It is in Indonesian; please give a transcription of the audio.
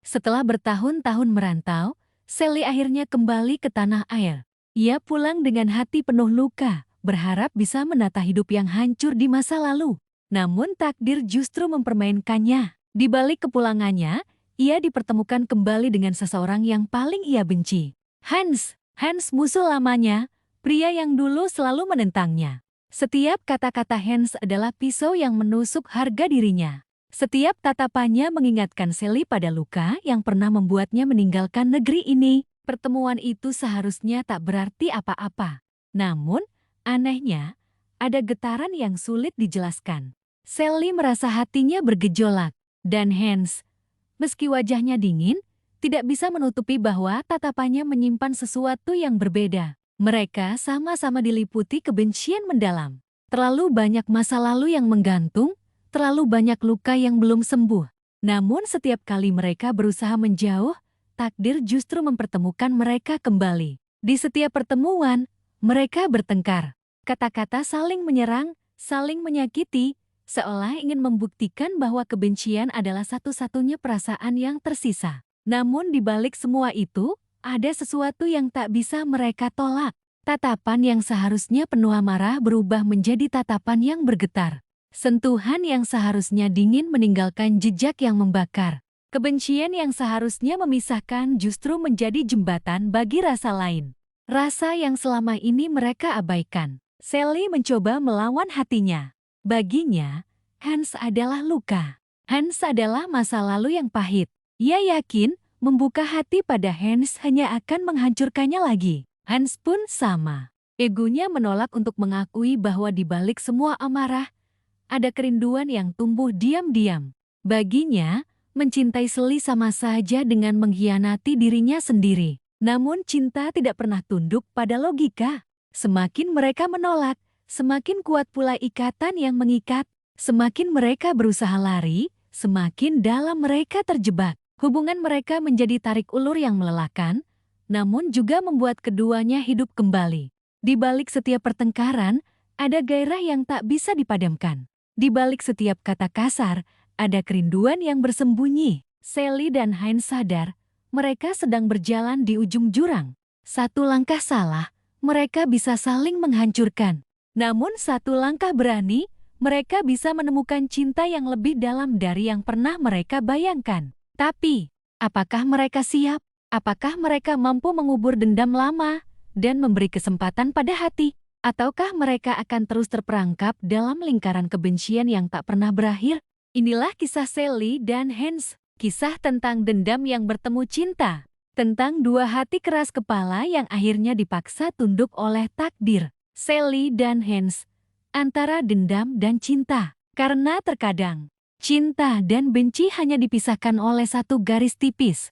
Setelah bertahun-tahun merantau, Sally akhirnya kembali ke tanah air. Ia pulang dengan hati penuh luka, berharap bisa menata hidup yang hancur di masa lalu. Namun takdir justru mempermainkannya. Di balik kepulangannya, ia dipertemukan kembali dengan seseorang yang paling ia benci. Hans musuh lamanya, pria yang dulu selalu menentangnya. Setiap kata-kata Hans adalah pisau yang menusuk harga dirinya. Setiap tatapannya mengingatkan Sally pada luka yang pernah membuatnya meninggalkan negeri ini. Pertemuan itu seharusnya tak berarti apa-apa. Namun, anehnya, ada getaran yang sulit dijelaskan. Sally merasa hatinya bergejolak. Dan Hans, meski wajahnya dingin, tidak bisa menutupi bahwa tatapannya menyimpan sesuatu yang berbeda. Mereka sama-sama diliputi kebencian mendalam. Terlalu banyak masa lalu yang menggantung, terlalu banyak luka yang belum sembuh. Namun setiap kali mereka berusaha menjauh, takdir justru mempertemukan mereka kembali. Di setiap pertemuan, mereka bertengkar. Kata-kata saling menyerang, saling menyakiti, seolah ingin membuktikan bahwa kebencian adalah satu-satunya perasaan yang tersisa. Namun di balik semua itu, ada sesuatu yang tak bisa mereka tolak. Tatapan yang seharusnya penuh amarah berubah menjadi tatapan yang bergetar. Sentuhan yang seharusnya dingin meninggalkan jejak yang membakar. Kebencian yang seharusnya memisahkan justru menjadi jembatan bagi rasa lain. Rasa yang selama ini mereka abaikan. Sally mencoba melawan hatinya. Baginya, Hans adalah luka. Hans adalah masa lalu yang pahit. Ia yakin membuka hati pada Hans hanya akan menghancurkannya lagi. Hans pun sama. Egonya menolak untuk mengakui bahwa di balik semua amarah, ada kerinduan yang tumbuh diam-diam. Baginya, mencintai Sally sama saja dengan mengkhianati dirinya sendiri. Namun cinta tidak pernah tunduk pada logika. Semakin mereka menolak, semakin kuat pula ikatan yang mengikat. Semakin mereka berusaha lari, semakin dalam mereka terjebak. Hubungan mereka menjadi tarik ulur yang melelahkan, namun juga membuat keduanya hidup kembali. Di balik setiap pertengkaran, ada gairah yang tak bisa dipadamkan. Di balik setiap kata kasar, ada kerinduan yang bersembunyi. Sally dan Hans sadar, mereka sedang berjalan di ujung jurang. Satu langkah salah, mereka bisa saling menghancurkan. Namun satu langkah berani, mereka bisa menemukan cinta yang lebih dalam dari yang pernah mereka bayangkan. Tapi, apakah mereka siap? Apakah mereka mampu mengubur dendam lama dan memberi kesempatan pada hati? Ataukah mereka akan terus terperangkap dalam lingkaran kebencian yang tak pernah berakhir? Inilah kisah Sally dan Hans, kisah tentang dendam yang bertemu cinta. Tentang dua hati keras kepala yang akhirnya dipaksa tunduk oleh takdir. Sally dan Hans, antara dendam dan cinta. Karena terkadang, cinta dan benci hanya dipisahkan oleh satu garis tipis.